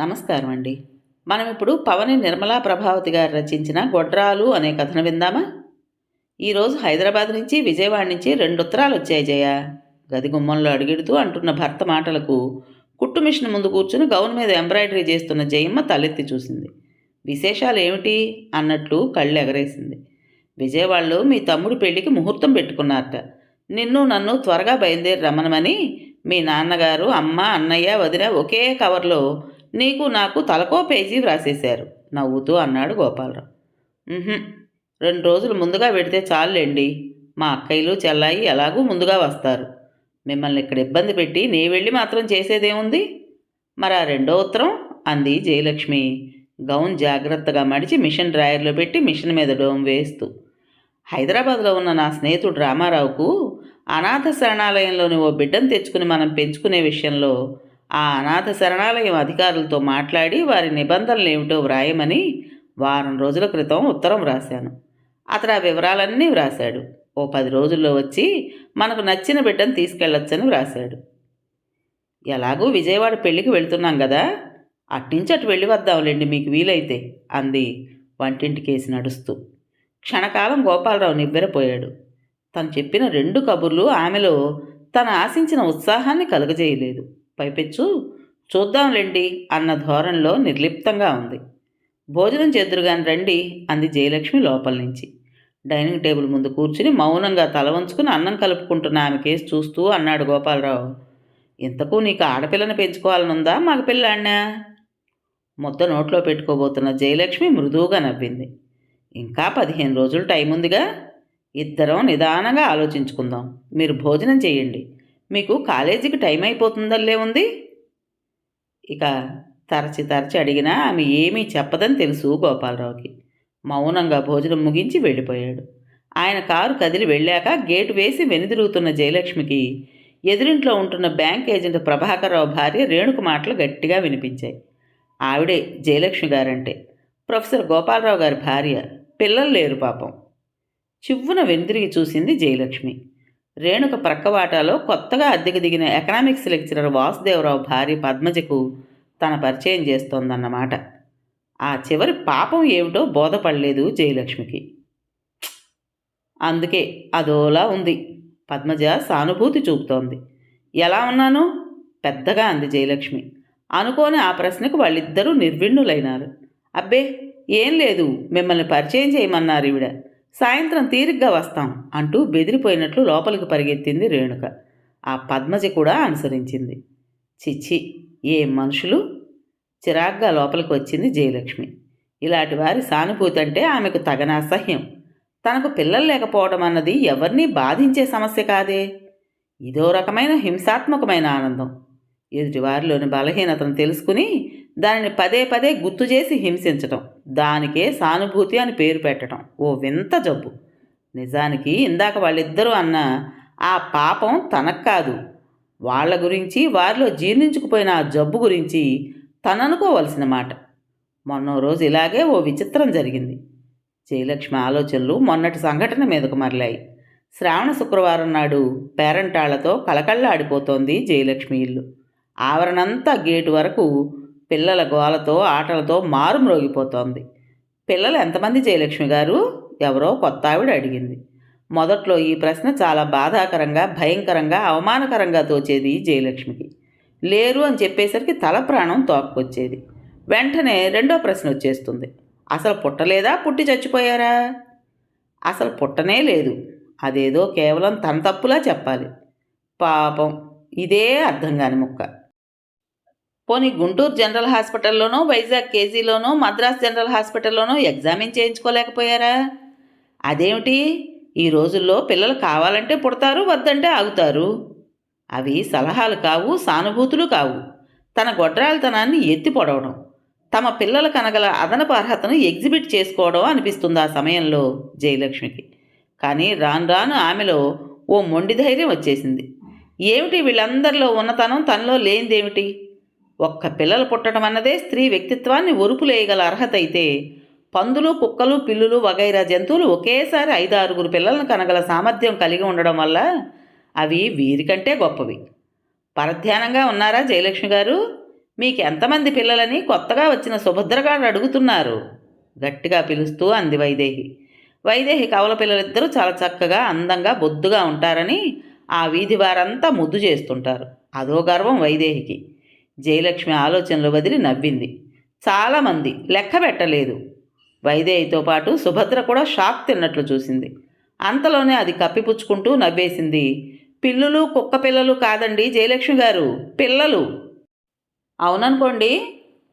నమస్కారం అండి. మనం ఇప్పుడు పవని నిర్మలా ప్రభావతి గారు రచించిన 'గొడ్రాలు' అనే కథను విందామా? ఈరోజు హైదరాబాద్ నుంచి విజయవాడ నుంచి 2 ఉత్తరాలు వచ్చాయి జయ. గది గుమ్మంలో అడుగెడుతూ అంటున్న భర్త మాటలకు కుట్టు మిషన్ ముందు కూర్చుని గౌన్ మీద ఎంబ్రాయిడరీ చేస్తున్న జయమ్మ తలెత్తి చూసింది. విశేషాలు ఏమిటి అన్నట్లు కళ్ళు ఎగరేసింది. విజయవాడలో మీ తమ్ముడి పెళ్లికి ముహూర్తం పెట్టుకున్నారట. నిన్ను నన్ను త్వరగా బయలుదేరి రమ్మనమని మీ నాన్నగారు, అమ్మ, అన్నయ్య, వదిన ఒకే కవర్లో నీకు నాకు తలకో పేజీ వ్రాసేశారు నవ్వుతూ అన్నాడు గోపాలరావు. "ఉహుం, 2 రోజులు ముందుగా పెడితే చాలులేండి. మా అక్కయ్యలు చెల్లాయి ఎలాగూ ముందుగా వస్తారు. మిమ్మల్ని ఇక్కడ ఇబ్బంది పెట్టి నే వెళ్ళి మాత్రం చేసేదేముంది? మరి ఆ రెండో ఉత్తరం" అంది జయలక్ష్మి గౌన్ జాగ్రత్తగా మడిచి మిషన్ డ్రాయర్లో పెట్టి మిషన్ మీద డోమ్ వేస్తూ. "హైదరాబాద్లో ఉన్న నా స్నేహితుడు రామారావుకు అనాథ శరణాలయంలోని ఓ బిడ్డను తెచ్చుకుని మనం పెంచుకునే విషయంలో ఆ అనాథ శరణాలయం అధికారులతో మాట్లాడి వారి నిబంధనలు ఏమిటో వ్రాయమని వారం రోజుల క్రితం ఉత్తరం వ్రాశాను. అతడు ఆ వివరాలన్నీ వ్రాశాడు. ఓ 10 రోజుల్లో వచ్చి మనకు నచ్చిన బిడ్డను తీసుకెళ్లొచ్చని వ్రాశాడు. ఎలాగూ విజయవాడ పెళ్లికి వెళ్తున్నాం కదా, అట్నుంచి అటు వెళ్ళి వద్దాంలేండి మీకు వీలైతే అంది వంటింటికేసి నడుస్తూ. క్షణకాలం గోపాలరావు నివ్వెరపోయాడు. తను చెప్పిన 2 కబుర్లు ఆమెలో తను ఆశించిన ఉత్సాహాన్ని కలుగజేయలేదు. పైపెచ్చు చూద్దాంలేండి అన్న ధోరణిలో నిర్లిప్తంగా ఉంది. "భోజనం చేద్దురుగాని రండి" అంది జయలక్ష్మి లోపల నుంచి. డైనింగ్ టేబుల్ ముందు కూర్చుని మౌనంగా తల వంచుకుని అన్నం కలుపుకుంటున్న ఆమె కేసు చూస్తూ అన్నాడు గోపాలరావు. "ఇంతకు నీకు ఆడపిల్లని పెంచుకోవాలనుందా మగపిల్లాడినా?" ముద్ద నోట్లో పెట్టుకోబోతున్న జయలక్ష్మి మృదువుగా నవ్వింది. "ఇంకా 15 రోజులు టైం ఉందిగా. ఇద్దరం నిదానంగా ఆలోచించుకుందాం. మీరు భోజనం చేయండి. మీకు కాలేజీకి టైం అయిపోతుందల్లే ఉంది." ఇక తరచి తరచి అడిగినా ఆమె ఏమీ చెప్పదని తెలుసు గోపాలరావుకి. మౌనంగా భోజనం ముగించి వెళ్ళిపోయాడు. ఆయన కారు కదిలి వెళ్ళాక గేటు వేసి వెనుదిరుగుతున్న జయలక్ష్మికి ఎదురింట్లో ఉంటున్న బ్యాంక్ ఏజెంట్ ప్రభాకర్రావు భార్య రేణుక మాటలు గట్టిగా వినిపించాయి. ఆవిడే జయలక్ష్మి గారంటే, ప్రొఫెసర్ గోపాలరావు గారి భార్య. పిల్లలు లేరు పాపం. చివ్వున వెనుదిరిగి చూసింది జయలక్ష్మి. రేణుక ప్రక్కవాటాలో కొత్తగా అద్దెకు దిగిన ఎకనామిక్స్ లెక్చరర్ వాసుదేవరావు భార్య పద్మజకు తన పరిచయం చేస్తోందన్నమాట. ఆ చివరి పాపం ఏమిటో బోధపడలేదు జయలక్ష్మికి. అందుకే అదోలా ఉంది. పద్మజ సానుభూతి చూపుతోంది. "ఎలా ఉన్నాను?" పెద్దగా అంది జయలక్ష్మి. అనుకోని ఆ ప్రశ్నకు వాళ్ళిద్దరూ నిర్విణ్ణులైనారు. "అబ్బే ఏం లేదు, మిమ్మల్ని పరిచయం చేయమన్నారు ఈవిడ. సాయంత్రం తీరిగ్గా వస్తాం" అంటూ బెదిరిపోయినట్లు లోపలికి పరిగెత్తింది రేణుక. ఆ పద్మజ కూడా అనుసరించింది. చిచ్చి, ఏం మనుషులు! చిరాగ్గా లోపలికి వచ్చింది జయలక్ష్మి. ఇలాంటి వారి సానుభూతి అంటే ఆమెకు తగన అసహ్యం. తనకు పిల్లలు లేకపోవడం అన్నది ఎవరినీ బాధించే సమస్య కాదే. ఇదో రకమైన హింసాత్మకమైన ఆనందం. ఎదుటివారిలోని బలహీనతను తెలుసుకుని దానిని పదే పదే గుర్తు చేసి హింసించటం, దానికే సానుభూతి అని పేరు పెట్టడం ఓ వింత జబ్బు. నిజానికి ఇందాక వాళ్ళిద్దరూ అన్న ఆ పాపం తనకు కాదు, వాళ్ల గురించి, వారిలో జీర్ణించుకుపోయిన ఆ జబ్బు గురించి తననుకోవలసిన మాట. మొన్నో రోజు ఇలాగే ఓ విచిత్రం జరిగింది. జయలక్ష్మి ఆలోచనలు మొన్నటి సంఘటన మీదకు మరలాయి. శ్రావణ శుక్రవారం నాడు పేరంటాళ్లతో కళకళలాడిపోతోంది జయలక్ష్మి ఇల్లు. ఆవరణంతా గేటు వరకు పిల్లల గోలతో ఆటలతో మారుమ్రోగిపోతోంది. "పిల్లలు ఎంతమంది జయలక్ష్మి గారు?" ఎవరో కొత్త ఆవిడ అడిగింది. మొదట్లో ఈ ప్రశ్న చాలా బాధాకరంగా, భయంకరంగా, అవమానకరంగా తోచేది జయలక్ష్మికి. లేరు అని చెప్పేసరికి తల ప్రాణం తోక్కొచ్చేది. వెంటనే రెండో ప్రశ్న వచ్చేస్తుంది. అసలు పుట్టలేదా, పుట్టి చచ్చిపోయారా? అసలు పుట్టనే లేదు. అదేదో కేవలం తన తప్పులా చెప్పాలి. పాపం, ఇదే అర్థం కాని ముక్క. పోనీ గుంటూరు జనరల్ హాస్పిటల్లోనో, వైజాగ్ కేజీలోనో, మద్రాస్ జనరల్ హాస్పిటల్లోనో ఎగ్జామిన్ చేయించుకోలేకపోయారా? అదేమిటి, ఈ రోజుల్లో పిల్లలు కావాలంటే పుడతారు, వద్దంటే ఆగుతారు. అవి సలహాలు కావు, సానుభూతులు కావు. తన గొడ్రాలతనాన్ని ఎత్తి పొడవడం, తమ పిల్లల కనగల అదనపు అర్హతను ఎగ్జిబిట్ చేసుకోవడం అనిపిస్తుంది ఆ సమయంలో జయలక్ష్మికి. కానీ రాను రాను ఆమెలో ఓ మొండి ధైర్యం వచ్చేసింది. ఏమిటి వీళ్ళందరిలో ఉన్నతనం తనలో లేనిదేమిటి? ఒక్క పిల్లలు పుట్టడం అన్నదే స్త్రీ వ్యక్తిత్వాన్ని ఒరుపులేయగల అర్హత అయితే, పందులు, కుక్కలు, పిల్లులు వగైరా జంతువులు ఒకేసారి 5-6 పిల్లలను కనగల సామర్థ్యం కలిగి ఉండడం వల్ల అవి వీరికంటే గొప్పవి. పరధ్యానంగా ఉన్నారా జయలక్ష్మి గారు? మీకెంతమంది పిల్లలని కొత్తగా వచ్చిన సుభద్రగాడు అడుగుతున్నారు గట్టిగా పిలుస్తూ అంది వైదేహి. వైదేహి కవల పిల్లలిద్దరూ చాలా చక్కగా అందంగా బొద్దుగా ఉంటారని ఆ వీధి వారంతా ముద్దు చేస్తుంటారు. అదో గర్వం వైదేహికి. జయలక్ష్మి ఆలోచనలు వదిలి నవ్వింది. చాలామంది లెక్క పెట్టలేదు. వైదేహితో పాటు సుభద్ర కూడా షాక్ తిన్నట్లు చూసింది. అంతలోనే అది కప్పిపుచ్చుకుంటూ నవ్వేసింది. పిల్లులు కుక్క పిల్లలు కాదండి జయలక్ష్మి గారు, పిల్లలు. అవుననుకోండి,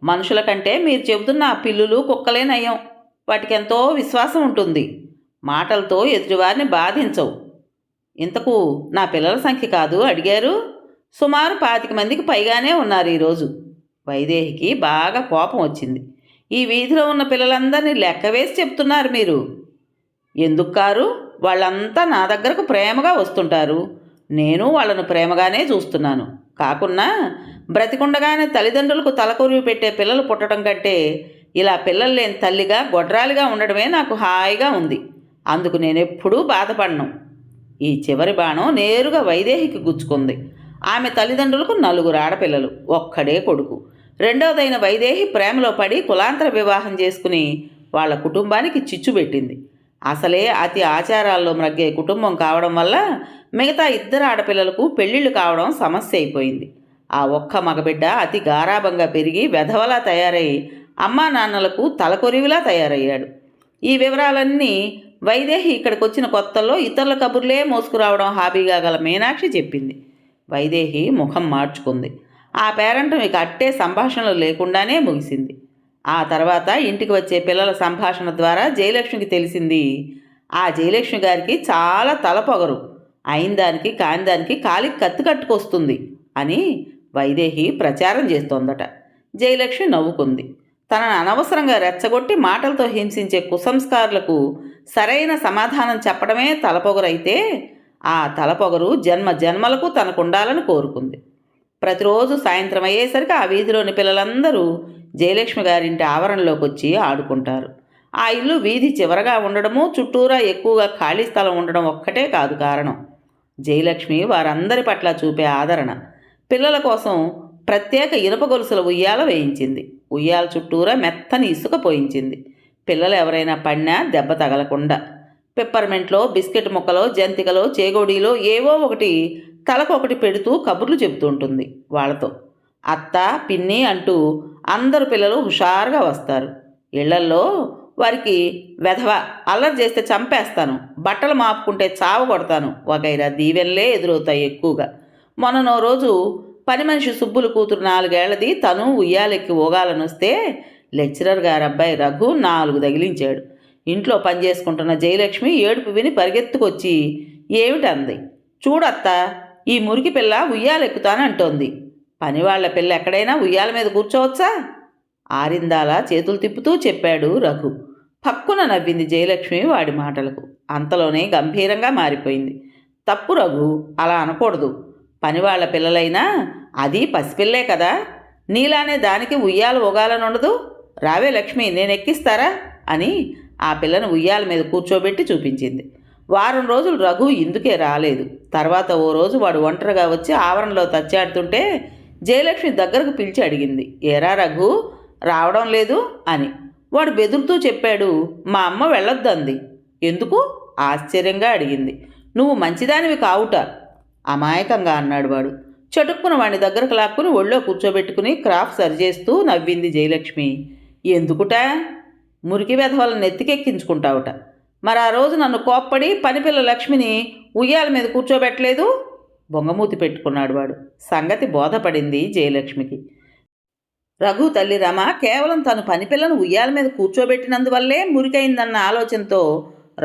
మనుషుల కంటే మీరు చెబుతున్న ఆ పిల్లులు కుక్కలే నయం. వాటికెంతో విశ్వాసం ఉంటుంది. మాటలతో ఎదుటివారిని బాధించవు. ఇంతకు నా పిల్లల సంఖ్య కాదు అడిగారు? సుమారు 25 మందికి పైగానే ఉన్నారు ఈరోజు. వైదేహికి బాగా కోపం వచ్చింది. ఈ వీధిలో ఉన్న పిల్లలందరినీ లెక్క వేసి చెప్తున్నారు మీరు. ఎందుకు కారు? వాళ్ళంతా నా దగ్గరకు ప్రేమగా వస్తుంటారు. నేను వాళ్ళను ప్రేమగానే చూస్తున్నాను. కాకున్నా బ్రతికుండగానే తల్లిదండ్రులకు తలకొరివి పెట్టే పిల్లలు పుట్టడం కంటే ఇలా పిల్లలు లేని తల్లిగా గొడ్రాలిగా ఉండడమే నాకు హాయిగా ఉంది. అందుకు నేనెప్పుడూ బాధపడను. ఈ చివరి బాణం నేరుగా వైదేహికి గుచ్చుకుంది. ఆమె తల్లిదండ్రులకు 4 ఆడపిల్లలు, ఒక్కడే కొడుకు. రెండవదైన వైదేహి ప్రేమలో పడి కులాంతర వివాహం చేసుకుని వాళ్ళ కుటుంబానికి చిచ్చు పెట్టింది. అసలే అతి ఆచారాల్లో మ్రగ్గే కుటుంబం కావడం వల్ల మిగతా 2 ఆడపిల్లలకు పెళ్ళిళ్ళు కావడం సమస్య అయిపోయింది. ఆ ఒక్క మగబిడ్డ అతి గారాబంగా పెరిగి వెధవలా తయారై అమ్మా నాన్నలకు తలకొరివిలా తయారయ్యాడు. ఈ వివరాలన్నీ వైదేహి ఇక్కడికి వచ్చిన కొత్తల్లో ఇతరుల కబుర్లే మోసుకురావడం హాబీగా గల మీనాక్షి చెప్పింది. వైదేహి ముఖం మార్చుకుంది. ఆ పేరంటం ఇక అట్టే సంభాషణలు లేకుండానే ముగిసింది. ఆ తర్వాత ఇంటికి వచ్చే పిల్లల సంభాషణ ద్వారా జయలక్ష్మికి తెలిసింది, ఆ జయలక్ష్మి గారికి చాలా తలపొగరు, అయిన దానికి కాని దానికి కాలికి కత్తి కట్టుకొస్తుంది అని వైదేహి ప్రచారం చేస్తోందట. జయలక్ష్మి నవ్వుకుంది. తనను అనవసరంగా రెచ్చగొట్టి మాటలతో హింసించే కుసంస్కారులకు సరైన సమాధానం చెప్పడమే తలపొగరైతే ఆ తలపొగరు జన్మ జన్మలకు తనకుండాలని కోరుకుంది. ప్రతిరోజు సాయంత్రం అయ్యేసరికి ఆ వీధిలోని పిల్లలందరూ జయలక్ష్మి గారింటి ఆవరణలోకి వచ్చి ఆడుకుంటారు. ఆ ఇల్లు వీధి చివరగా ఉండడము, చుట్టూరా ఎక్కువగా ఖాళీ స్థలం ఉండడం ఒక్కటే కాదు కారణం. జయలక్ష్మి వారందరి పట్ల చూపే ఆదరణ. పిల్లల కోసం ప్రత్యేక ఇనుప గొలుసుల ఉయ్యాల వేయించింది. ఉయ్యాల చుట్టూరా మెత్తని ఇసుక పోయించింది. పిల్లలు ఎవరైనా పడినా దెబ్బ తగలకుండా. పిప్పర్మెంట్లో బిస్కెట్ ముక్కలో జంతికలో చేగోడీలో ఏవో ఒకటి తలకొకటి పెడుతూ కబుర్లు చెబుతుంటుంది వాళ్ళతో. అత్త పిన్ని అంటూ అందరు పిల్లలు హుషారుగా వస్తారు. ఇళ్లల్లో వారికి వెధవ అల్లరి చేస్తే చంపేస్తాను, బట్టలు మాపుకుంటే చావ కొడతాను వగైరా దీవెనలే ఎదురవుతాయి ఎక్కువగా. మొన్ననో రోజు పని మనిషి సుబ్బులు కూతురు 4 ఏళ్లది తను ఉయ్యాలెక్కి ఊగాలనొస్తే లెక్చరర్ గారి అబ్బాయి రఘు 4 తగిలించాడు. ఇంట్లో పనిచేసుకుంటున్న జయలక్ష్మి ఏడుపు విని పరిగెత్తుకొచ్చి ఏమిటంది. చూడత్తా, ఈ మురికి పిల్ల ఉయ్యాలెక్కుతానంటోంది. పనివాళ్ల పిల్ల ఎక్కడైనా ఉయ్యాల మీద కూర్చోవచ్చా? ఆరిందాల చేతులు తిప్పుతూ చెప్పాడు రఘు. పక్కున నవ్వింది జయలక్ష్మి వాడి మాటలకు. అంతలోనే గంభీరంగా మారిపోయింది. తప్పు రఘు, అలా అనకూడదు. పనివాళ్ల పిల్లలైనా అది పసిపిల్లే కదా, నీలానే దానికి ఉయ్యాల ఊగాలనుండదు. రావే లక్ష్మి, నేను ఎక్కిస్తారా అని ఆ పిల్లను ఉయ్యాల మీద కూర్చోబెట్టి చూపించింది. వారం రోజులు రఘు ఇందుకే రాలేదు. తర్వాత ఓ రోజు వాడు ఒంటరిగా వచ్చి ఆవరణలో తచ్చాడుతుంటే జయలక్ష్మి దగ్గరకు పిలిచి అడిగింది, ఏరా రఘు, రావడం లేదు అని. వాడు బెదురుతూ చెప్పాడు, మా అమ్మ వెళ్ళొద్దంది. ఎందుకు? ఆశ్చర్యంగా అడిగింది. నువ్వు మంచిదానివి కావుట అమాయకంగా అన్నాడు వాడు. చటుక్కున వాడిని దగ్గరకు లాక్కుని ఒళ్ళో కూర్చోబెట్టుకుని క్రాఫ్ సరిచేస్తూ నవ్వింది జయలక్ష్మి. ఎందుకుట? మురికి వెధవలను నెత్తికెక్కించుకుంటావుట. మరి ఆ రోజు నన్ను కోప్పడి పనిపిల్ల లక్ష్మిని ఉయ్యాల మీద కూర్చోబెట్టలేదు? బొంగమూతి పెట్టుకున్నాడు వాడు. సంగతి బోధపడింది జయలక్ష్మికి. రఘు తల్లి రమ కేవలం తను పనిపిల్లను ఉయ్యాల మీద కూర్చోబెట్టినందువల్లే మురికైందన్న ఆలోచనతో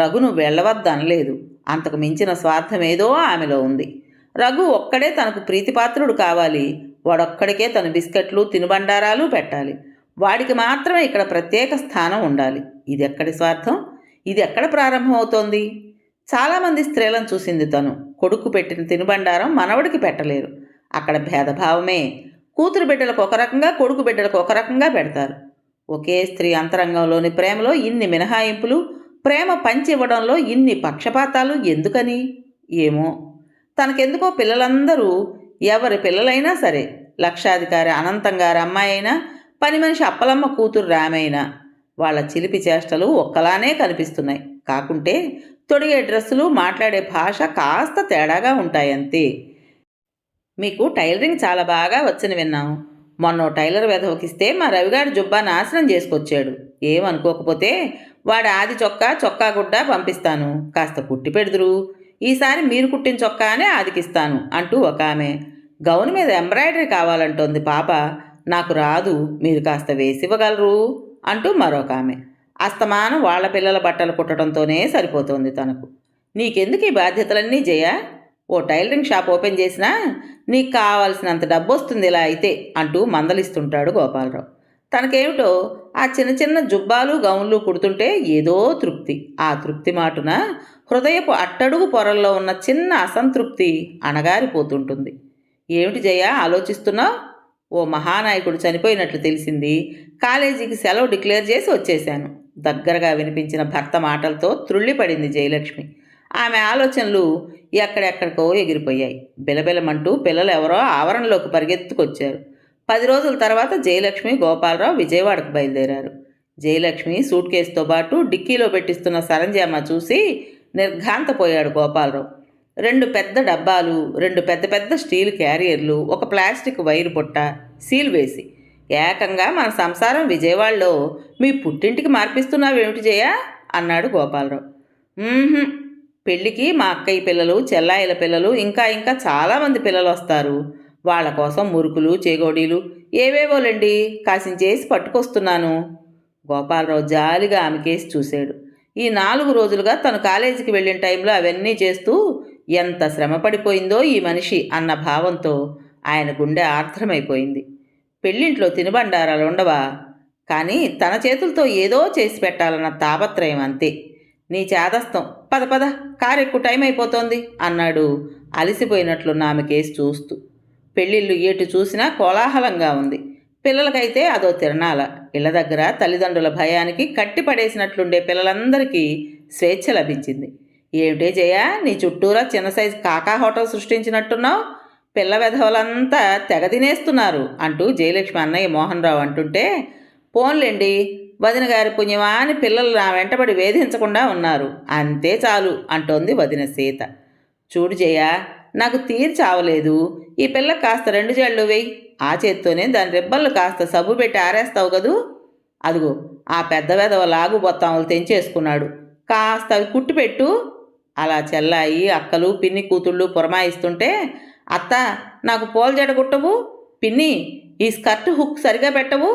రఘును వెళ్ళవద్దనలేదు. అంతకు మించిన స్వార్థమేదో ఆమెలో ఉంది. రఘు ఒక్కడే తనకు ప్రీతిపాత్రుడు కావాలి. వాడొక్కడికే తను బిస్కెట్లు తినుబండారాలు పెట్టాలి. వాడికి మాత్రమే ఇక్కడ ప్రత్యేక స్థానం ఉండాలి. ఇది ఎక్కడి స్వార్థం? ఇది ఎక్కడ ప్రారంభమవుతోంది? చాలామంది స్త్రీలను చూసింది తను. కొడుకు పెట్టిన తినుబండారం మనవడికి పెట్టలేరు. అక్కడ భేదభావమే. కూతురు బిడ్డలకు ఒక రకంగా, కొడుకు బిడ్డలకు ఒక రకంగా పెడతారు. ఒకే స్త్రీ అంతరంగంలోని ప్రేమలో ఇన్ని మినహాయింపులు, ప్రేమ పంచివ్వడంలో ఇన్ని పక్షపాతాలు ఎందుకని? ఏమో. తనకెందుకో పిల్లలందరూ ఎవరి పిల్లలైనా సరే లక్షాధికారి అనంతం గారి అమ్మాయి అయినా, పని మనిషి అప్పలమ్మ కూతురు రామైనా వాళ్ళ చిలిపి చేష్టలు ఒక్కలానే కనిపిస్తున్నాయి. కాకుంటే తొడిగే డ్రెస్సులు, మాట్లాడే భాష కాస్త తేడాగా ఉంటాయంతే. మీకు టైలరింగ్ చాలా బాగా వచ్చని విన్నాం. మొన్న టైలర్ వెధవకిస్తే మా రవిగాడు జుబ్బా నాశనం చేసుకొచ్చాడు. ఏమనుకోకపోతే వాడి ఆది చొక్కా, చొక్కా గుడ్డ పంపిస్తాను, కాస్త కుట్టి పెడుదురు. ఈసారి మీరు కుట్టిన చొక్కానే ఆదికిస్తాను అంటూ ఒక ఆమె. గౌన్ మీద ఎంబ్రాయిడరీ కావాలంటోంది పాప. నాకు రాదు, మీరు కాస్త వేసివ్వగలరు అంటూ మరొక ఆమె. అస్తమానం వాళ్ళ పిల్లల బట్టలు కుట్టడంతోనే సరిపోతోంది తనకు. నీకెందుకు ఈ బాధ్యతలన్నీ జయ? ఓ టైలరింగ్ షాప్ ఓపెన్ చేసినా నీకు కావాల్సినంత డబ్బు వస్తుంది ఇలా అయితే అంటూ మందలిస్తుంటాడు గోపాలరావు. తనకేమిటో ఆ చిన్న చిన్న జుబ్బాలు, గౌన్లు కుడుతుంటే ఏదో తృప్తి. ఆ తృప్తి మాటున హృదయపు అట్టడుగు పొరల్లో ఉన్న చిన్న అసంతృప్తి అణగారిపోతుంటుంది. ఏమిటి జయ ఆలోచిస్తున్నావు? ఓ మహానాయకుడు చనిపోయినట్లు తెలిసింది. కాలేజీకి సెలవు డిక్లేర్ చేసి వచ్చేశాను. దగ్గరగా వినిపించిన భర్త మాటలతో త్రుళ్ళిపడింది జయలక్ష్మి. ఆమె ఆలోచనలు ఎక్కడెక్కడికో ఎగిరిపోయాయి. బిలబిలమంటూ పిల్లలు ఎవరో ఆవరణలోకి పరిగెత్తుకొచ్చారు. 10 రోజుల తర్వాత జయలక్ష్మి, గోపాలరావు విజయవాడకు బయలుదేరారు. జయలక్ష్మి సూట్ కేసుతో పాటు డిక్కీలో పెట్టిస్తున్న సరంజామా చూసి నిర్ఘాంతపోయాడు గోపాలరావు. 2 పెద్ద డబ్బాలు, 2 పెద్ద పెద్ద స్టీల్ క్యారియర్లు, ఒక ప్లాస్టిక్ వైరు బుట్ట, సీల్ వేసి, ఏకంగా మన సంసారం విజయవాడలో మీ పుట్టింటికి మార్పిస్తున్నావేమిటి జయ అన్నాడు గోపాలరావు. పెళ్ళికి మా అక్కయ్య పిల్లలు, చెల్లాయిల పిల్లలు, ఇంకా ఇంకా చాలామంది పిల్లలు వస్తారు. వాళ్ళ కోసం మురుకులు, చేగోడీలు ఏవేవోలండి కాసించేసి పట్టుకొస్తున్నాను. గోపాలరావు జాలిగా ఆమె కేసి చూశాడు. ఈ 4 రోజులుగా తను కాలేజీకి వెళ్ళిన టైంలో అవన్నీ చేస్తూ ఎంత శ్రమ పడిపోయిందో ఈ మనిషి అన్న భావంతో ఆయన గుండె ఆర్ద్రమైపోయింది. పెళ్ళింట్లో తినుబండారాలు ఉండవా? కానీ తన చేతులతో ఏదో చేసి పెట్టాలన్న తాపత్రయం అంతే. నీ చేదస్తం, పద పద, కారు ఎక్కువ టైం అయిపోతోంది అన్నాడు అలసిపోయినట్లున్న ఆమె కేసు చూస్తూ. పెళ్ళిళ్ళు ఏటు చూసినా కోలాహలంగా ఉంది. పిల్లలకైతే అదో తిరణాల. ఇళ్ల దగ్గర తల్లిదండ్రుల భయానికి కట్టిపడేసినట్లుండే పిల్లలందరికీ స్వేచ్ఛ లభించింది. ఏమిటే జయ, నీ చుట్టూరా చిన్న సైజు కాకా హోటల్ సృష్టించినట్టున్నావు. పిల్ల వెధవలంతా తెగ తినేస్తున్నారు అంటూ జయలక్ష్మి అన్నయ్య మోహన్ రావు అంటుంటే, పోన్లేండి వదిన గారి పుణ్యమా అని పిల్లలు నా వెంటబడి వేధించకుండా ఉన్నారు, అంతే చాలు అంటోంది వదిన సీత. చూడు జయ, నాకు తీరి చావలేదు. ఈ పిల్ల కాస్త 2 జళ్ళు వేయి. ఆ చేత్తోనే దాని రిబ్బన్లు కాస్త సబ్బు పెట్టి ఆరేస్తావు కదూ. అదిగో ఆ పెద్ద వెధవ లాగు బొత్తాములు తెంచేసుకున్నాడు, కాస్త అవి కుట్టిపెట్టు. అలా చెల్లాయి, అక్కలు, పిన్ని కూతుళ్ళు పురమాయిస్తుంటే, అత్త నాకు పూల జడ కుట్టవు, పిన్ని ఈ స్కర్ట్ హుక్ సరిగా పెట్టవు,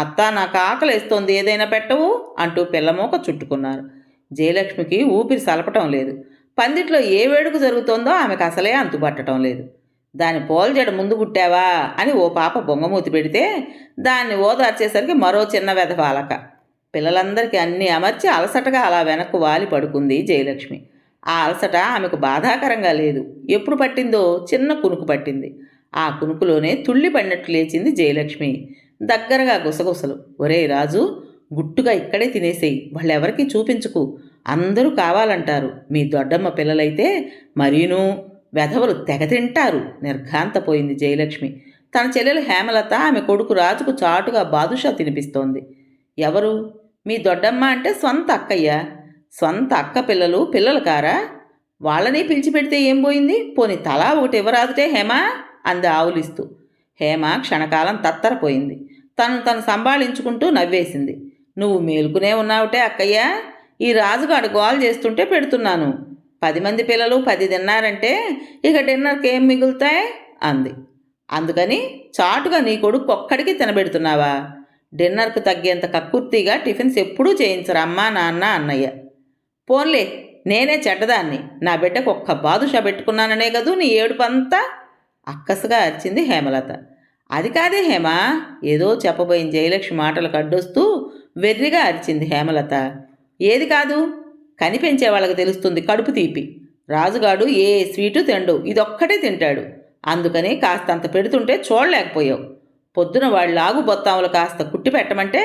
అత్త నాకు ఆకలేస్తోంది ఏదైనా పెట్టవు అంటూ పిల్లమోక చుట్టుకున్నారు. జయలక్ష్మికి ఊపిరి సలపటం లేదు. పందిట్లో ఏ వేడుక జరుగుతోందో ఆమెకు అసలే అంతుపట్టడం లేదు. దాని పోల్జడ ముందు కుట్టావా అని ఓ పాప బొంగమూతి పెడితే దాన్ని ఓదార్చేసరికి మరో చిన్న వెధవాలక. పిల్లలందరికీ అన్నీ అమర్చి అలసటగా అలా వెనక్కు వాలి పడుకుంది జయలక్ష్మి. ఆ అలసట ఆమెకు బాధాకరంగా లేదు. ఎప్పుడు పట్టిందో చిన్న కునుకు పట్టింది. ఆ కునుకులోనే తుళ్ళి పడినట్టు లేచింది జయలక్ష్మి. దగ్గరగా గుసగుసలు. ఒరే రాజు, గుట్టుగా ఇక్కడే తినేసేయి, వాళ్ళెవరికీ చూపించుకు, అందరూ కావాలంటారు. మీ దొడ్డమ్మ పిల్లలైతే మరీనూ వెధవలు తెగ తింటారు. నిర్ఘాంతపోయింది జయలక్ష్మి. తన చెల్లెలు హేమలత ఆమె కొడుకు రాజుకు చాటుగా బాదుషా తినిపిస్తోంది. ఎవరు? మీ దొడ్డమ్మ అంటే సొంత అక్కయ్య. సొంత అక్క పిల్లలు పిల్లలు కారా? వాళ్ళని పిలిచిపెడితే ఏం పోయింది? పోని తలా ఒకటి ఇవ్వరాదుటే హేమా అంది ఆవులిస్తూ. హేమ క్షణకాలం తత్తరపోయింది. తను సంభాళించుకుంటూ నవ్వేసింది. నువ్వు మేలుకునే ఉన్నావుటే అక్కయ్య, ఈ రాజుగాడు గోల్ చేస్తుంటే పెడుతున్నాను. 10 మంది పిల్లలు 10 తిన్నారంటే ఇక డిన్నర్కి ఏం మిగులుతాయి అంది. అందుకని చాటుగా నీ కొడుకు ఒక్కడికి తినబెడుతున్నావా? డిన్నర్కు తగ్గేంత కక్కుర్తిగా టిఫిన్స్ ఎప్పుడూ చేయించరు అమ్మా, నాన్న, అన్నయ్య. పోన్లే, నేనే చెడ్డదాన్ని. నా బిడ్డకు ఒక్క బాదుషా పెట్టుకున్నాననే కదూ నీ ఏడుపంతా అక్కసుగా అరిచింది హేమలత. అది కాదే హేమ, ఏదో చెప్పబోయిన జయలక్ష్మి మాటలకు అడ్డొస్తూ వెర్రిగా అరిచింది హేమలత. ఏది కాదు? కనిపెంచే వాళ్ళకి తెలుస్తుంది కడుపు తీపి. రాజుగాడు ఏ స్వీటు తిండు, ఇదొక్కటే తింటాడు. అందుకని కాస్తంత పెడుతుంటే చూడలేకపోయావు. పొద్దున వాడు లాగు బొత్తాములు కాస్త కుట్టి పెట్టమంటే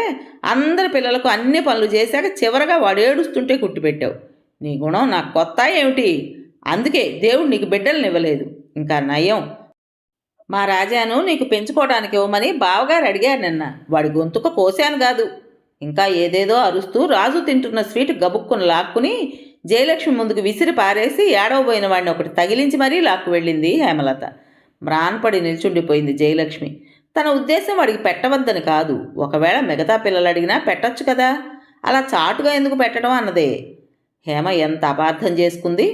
అందరి పిల్లలకు అన్ని పనులు చేశాక చివరగా వాడు ఏడుస్తుంటే కుట్టిపెట్టావు. నీ గుణం నాకు కొత్త ఏమిటి? అందుకే దేవుడు నీకు బిడ్డలను ఇవ్వలేదు. ఇంకా నయం, మా రాజాను నీకు పెంచుకోవడానికి ఇవ్వమని బావగారు అడిగారు నిన్న. వాడి గొంతుకు కోశాను కాదు. ఇంకా ఏదేదో అరుస్తూ రాజు తింటున్న స్వీట్ గబుక్కును లాక్కుని జయలక్ష్మి ముందుకు విసిరి పారేసి ఏడవబోయిన వాడిని ఒకటి తగిలించి మరీ లాక్కు వెళ్ళింది హేమలత. మ్రాన్పడి నిల్చుండిపోయింది జయలక్ష్మి. తన ఉద్దేశం వాడికి పెట్టవద్దని కాదు. ఒకవేళ మిగతా పిల్లలు అడిగినా పెట్టొచ్చు కదా, అలా చాటుగా ఎందుకు పెట్టడం అన్నదే. హేమ ఎంత అపార్థం చేసుకుంది.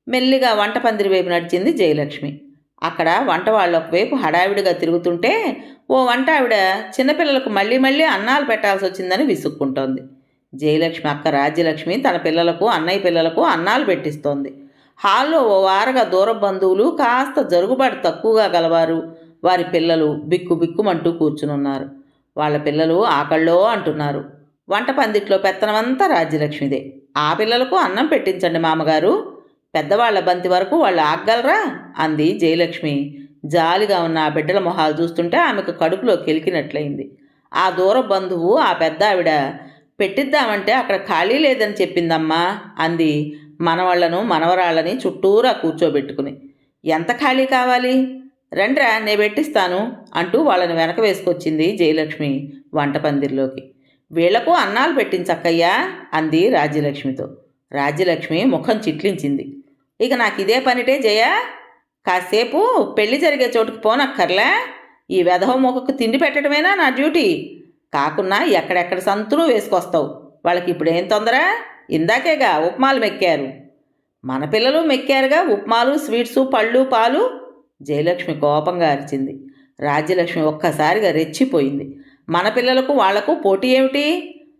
మెల్లిగా వంట పందిరి వైపు నడిచింది జయలక్ష్మి. అక్కడ వంట వాళ్ళ ఒకవైపు హడావిడిగా తిరుగుతుంటే ఓ వంట ఆవిడ చిన్నపిల్లలకు మళ్ళీ మళ్ళీ అన్నాలు పెట్టాల్సి వచ్చిందని విసుక్కుంటోంది. జయలక్ష్మి అక్క రాజ్యలక్ష్మి తన పిల్లలకు అన్నయ్య పిల్లలకు అన్నాలు పెట్టిస్తోంది. హాల్లో ఓ వారగా దూర బంధువులు, కాస్త జరుగుబాటు తక్కువగా గలవారు, వారి పిల్లలు బిక్కు బిక్కుమంటూ కూర్చునున్నారు. వాళ్ళ పిల్లలు ఆకళ్ళో అంటున్నారు. వంట పందిట్లో పెత్తనమంతా రాజ్యలక్ష్మిదే. ఆ పిల్లలకు అన్నం పెట్టించండి మామగారు, పెద్దవాళ్ల బంతి వరకు వాళ్ళు ఆగలరా అంది జయలక్ష్మి. జాలిగా ఉన్న ఆ బిడ్డల మొహాలు చూస్తుంటే ఆమెకు కడుపులో కెలికినట్లయింది. ఆ దూర బంధువు ఆ పెద్ద ఆవిడ పెట్టిద్దామంటే అక్కడ ఖాళీ లేదని చెప్పిందమ్మా అంది మనవాళ్లను మనవరాళ్ళని చుట్టూరా కూర్చోబెట్టుకుని. ఎంత ఖాళీ కావాలి, రండ్రా నే పెట్టిస్తాను అంటూ వాళ్ళని వెనక వేసుకొచ్చింది జయలక్ష్మి వంట పందిరిలోకి. వీళ్లకు అన్నాలు పెట్టించక్కయ్యా అంది రాజ్యలక్ష్మితో. రాజ్యలక్ష్మి ముఖం చిట్లించింది. ఇక నాకు ఇదే పనిటే జయ, కాసేపు పెళ్లి జరిగే చోటుకు పోనక్కర్లే, ఈ వెధవ మొక్కకు తిండి పెట్టడమేనా నా డ్యూటీ. కాకున్నా ఎక్కడెక్కడ సంతును వేసుకొస్తావు. వాళ్ళకి ఇప్పుడేం తొందర, ఇందాకేగా ఉప్మాలు మెక్కారు. మన పిల్లలు మెక్కారుగా ఉప్మాలు, స్వీట్సు, పళ్ళు, పాలు. జయలక్ష్మి కోపంగా అరిచింది. రాజ్యలక్ష్మి ఒక్కసారిగా రెచ్చిపోయింది. మన పిల్లలకు వాళ్లకు పోటీ ఏమిటి?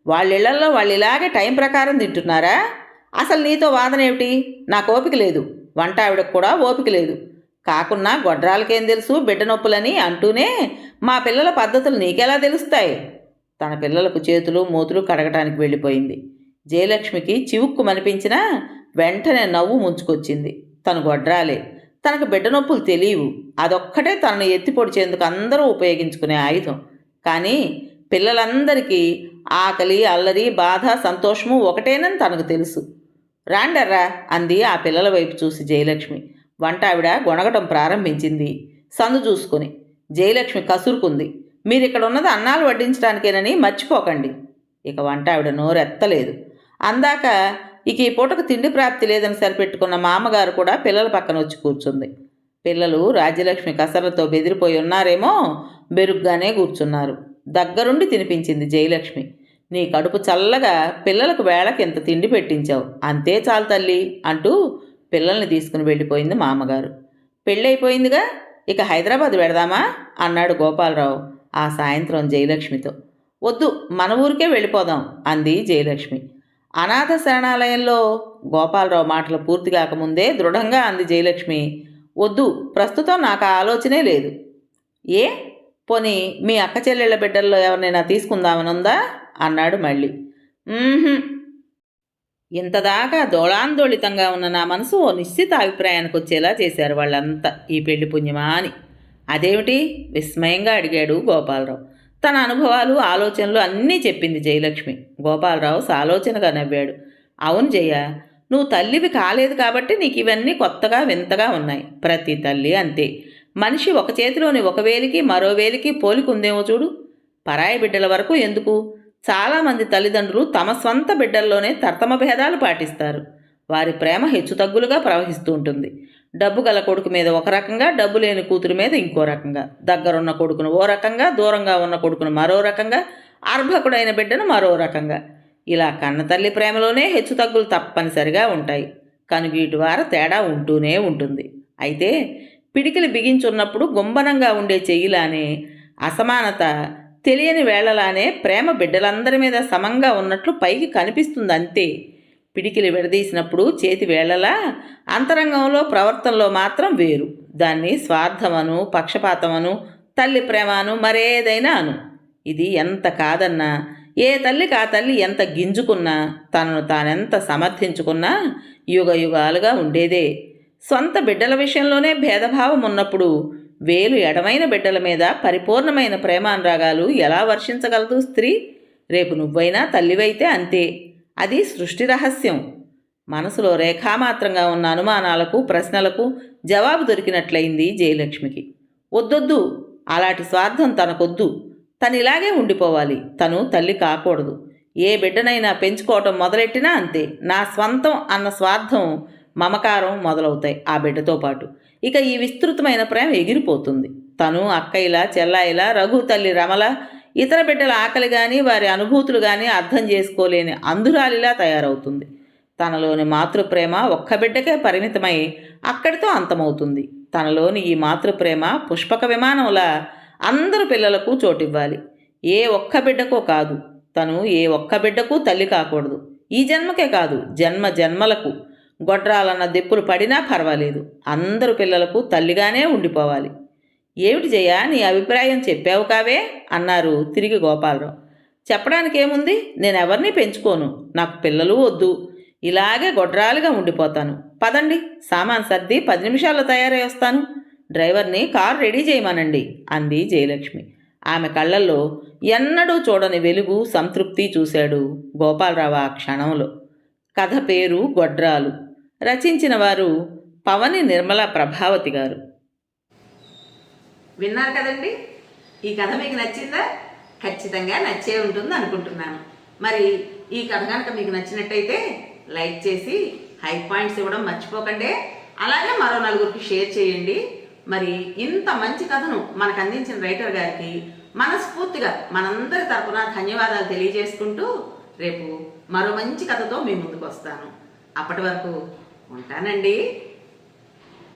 వాళ్ళిళ్లల్లో వాళ్ళు ఇలాగే టైం ప్రకారం తింటున్నారా? అసలు నీతో వాదన ఏమిటి? నాకు ఓపిక లేదు, వంట ఆవిడకు కూడా ఓపిక లేదు. కాకున్నా గొడ్రాలకేం తెలుసు బిడ్డ నొప్పులని అంటూనే మా పిల్లల పద్ధతులు నీకెలా తెలుస్తాయి? తన పిల్లలకు చేతులు మూతులు కడగటానికి వెళ్ళిపోయింది. జయలక్ష్మికి చివుక్కు మనిపించినా వెంటనే నవ్వు ముంచుకొచ్చింది. తను గొడ్రాలే, తనకు బిడ్డ నొప్పులు తెలియవు. అదొక్కటే తనను ఎత్తి పొడిచేందుకు అందరూ ఉపయోగించుకునే ఆయుధం. కానీ పిల్లలందరికీ ఆకలి, అల్లరి, బాధ, సంతోషము ఒకటేనని తనకు తెలుసు. రాండర్రా అంది ఆ పిల్లల వైపు చూసి జయలక్ష్మి. వంట ఆవిడ గొణగటం ప్రారంభించింది సందు చూసుకుని. జయలక్ష్మి కసురుకుంది. మీరిక్కడ ఉన్నది అన్నాలు వడ్డించడానికేనని మర్చిపోకండి. ఇక వంట ఆవిడ నోరెత్తలేదు. అందాక ఇక ఈ పూటకు తిండి ప్రాప్తి లేదని సరిపెట్టుకున్న మామగారు కూడా పిల్లల పక్కన వచ్చి కూర్చుంది. పిల్లలు రాజ్యలక్ష్మి కసరలతో బెదిరిపోయి ఉన్నారేమో బెరుగ్గానే కూర్చున్నారు. దగ్గరుండి తినిపించింది జయలక్ష్మి. నీ కడుపు చల్లగా పిల్లలకు వేళకి ఎంత తిండి పెట్టించావు, అంతే చాలు తల్లి అంటూ పిల్లల్ని తీసుకుని వెళ్ళిపోయింది మామగారు. పెళ్ళైపోయిందిగా, ఇక హైదరాబాద్ వెడదామా అన్నాడు గోపాలరావు ఆ సాయంత్రం జయలక్ష్మితో. వద్దు, మన ఊరికే వెళ్ళిపోదాం అంది జయలక్ష్మి. అనాథ శరణాలయంలో గోపాలరావు మాటలు పూర్తి కాకముందే దృఢంగా అంది జయలక్ష్మి. వద్దు, ప్రస్తుతం నాకు ఆ ఆలోచనే లేదు. ఏ, పోనీ మీ అక్క చెల్లెళ్ళ బిడ్డల్లో ఎవరినైనా తీసుకుందామనుందా అన్నాడు మళ్ళీ. ఇంతదాకా దోళాందోళితంగా ఉన్న నా మనసు ఓ నిశ్చిత అభిప్రాయానికి వచ్చేలా చేశారు వాళ్ళంతా. ఈ పెళ్లి పుణ్యమా అని. అదేమిటి విస్మయంగా అడిగాడు గోపాలరావు. తన అనుభవాలు, ఆలోచనలు అన్నీ చెప్పింది జయలక్ష్మి. గోపాలరావు సాలోచనగా నవ్వాడు. అవును జయ, నువ్వు తల్లివి కాలేదు కాబట్టి నీకు ఇవన్నీ కొత్తగా వింతగా ఉన్నాయి. ప్రతి తల్లి అంతే. మనిషి ఒక చేతిలోని ఒక వేలికి మరో వేలికి పోలికుందేమో చూడు. పరాయి బిడ్డల వరకు ఎందుకు, చాలామంది తల్లిదండ్రులు తమ స్వంత బిడ్డల్లోనే తర్తమ భేదాలు పాటిస్తారు. వారి ప్రేమ హెచ్చుతగ్గులుగా ప్రవహిస్తూ ఉంటుంది. డబ్బు గల కొడుకు మీద ఒక రకంగా, డబ్బు లేని కూతురు మీద ఇంకో రకంగా, దగ్గరున్న కొడుకును ఓ రకంగా, దూరంగా ఉన్న కొడుకును మరో రకంగా, అర్భకుడైన బిడ్డను మరో రకంగా. ఇలా కన్నతల్లి ప్రేమలోనే హెచ్చుతగ్గులు తప్పనిసరిగా ఉంటాయి. కనుగీటువార తేడా ఉంటూనే ఉంటుంది. అయితే పిడికిలి బిగించున్నప్పుడు గుంబనంగా ఉండే చెయ్యిలానే అసమానత తెలియని వేళలానే ప్రేమ బిడ్డలందరి మీద సమంగా ఉన్నట్లు పైకి కనిపిస్తుంది అంతే. పిడికిలి విడదీసినప్పుడు చేతి వేళలా అంతరంగంలో ప్రవర్తనలో మాత్రం వేరు. దాన్ని స్వార్థమను, పక్షపాతమను, తల్లి ప్రేమను, మరేదైనా అను. ఇది ఎంత కాదన్నా, ఏ తల్లికి ఆ తల్లి ఎంత గింజుకున్నా, తనను తానెంత సమర్థించుకున్నా యుగ యుగాలుగా ఉండేదే. సొంత బిడ్డల విషయంలోనే భేదభావం ఉన్నప్పుడు వేలు ఎడమైన బిడ్డల మీద పరిపూర్ణమైన ప్రేమానురాగాలు ఎలా వర్షించగలదు స్త్రీ? రేపు నువ్వైనా తల్లివైతే అంతే. అది సృష్టి రహస్యం. మనసులో రేఖామాత్రంగా ఉన్న అనుమానాలకు, ప్రశ్నలకు జవాబు దొరికినట్లయింది జయలక్ష్మికి. వద్దొద్దు, అలాంటి స్వార్థం తనకొద్దు. తను ఇలాగే ఉండిపోవాలి. తను తల్లి కాకూడదు. ఏ బిడ్డనైనా పెంచుకోవటం మొదలెట్టినా అంతే. నా స్వంతం అన్న స్వార్థం, మమకారం మొదలవుతాయి ఆ బిడ్డతో పాటు. ఇక ఈ విస్తృతమైన ప్రేమ ఎగిరిపోతుంది. తను అక్కయ్యలా, చెల్లాయిలా, రఘు తల్లి రమల, ఇతర బిడ్డల ఆకలి కానీ వారి అనుభూతులు కానీ అర్థం చేసుకోలేని అంధురాలిలా తయారవుతుంది. తనలోని మాతృప్రేమ ఒక్క బిడ్డకే పరిమితమై అక్కడితో అంతమవుతుంది. తనలోని ఈ మాతృప్రేమ పుష్పక విమానంలా అందరు పిల్లలకు చోటివ్వాలి. ఏ ఒక్క బిడ్డకో కాదు. తను ఏ ఒక్క బిడ్డకు తల్లి కాకూడదు. ఈ జన్మకే కాదు, జన్మ జన్మలకు. గొడ్రాలన్న దెప్పులు పడినా పర్వాలేదు. అందరు పిల్లలకు తల్లిగానే ఉండిపోవాలి. ఏమిటి జయ, నీ అభిప్రాయం చెప్పావు కావే అన్నారు తిరిగి గోపాలరావు. చెప్పడానికేముంది, నేనెవరిని పెంచుకోను. నాకు పిల్లలు వద్దు. ఇలాగే గొడ్రాలుగా ఉండిపోతాను. పదండి, సామాన్ సర్ది 10 నిమిషాల్లో తయారై వస్తాను. డ్రైవర్ని కారు రెడీ చేయమనండి అంది జయలక్ష్మి. ఆమె కళ్ళల్లో ఎన్నడూ చూడని వెలుగు, సంతృప్తి చూశాడు గోపాలరావు ఆ క్షణంలో. కథ పేరు గొడ్రాలు. రచించిన వారు పవని నిర్మల ప్రభావతి గారు. విన్నారు కదండి. ఈ కథ మీకు నచ్చిందా? ఖచ్చితంగా నచ్చే ఉంటుంది అనుకుంటున్నాను. మరి ఈ కథ కనుక మీకు నచ్చినట్టయితే లైక్ చేసి హై పాయింట్స్ ఇవ్వడం మర్చిపోకండి. అలాగే మరో నలుగురికి షేర్ చేయండి. మరి ఇంత మంచి కథను మనకు అందించిన రైటర్ గారికి మనస్ఫూర్తిగా మనందరి తరపున ధన్యవాదాలు తెలియజేసుకుంటూ రేపు మరో మంచి కథతో మీ ముందుకు వస్తాను. అప్పటి వరకు ఉంటానండి.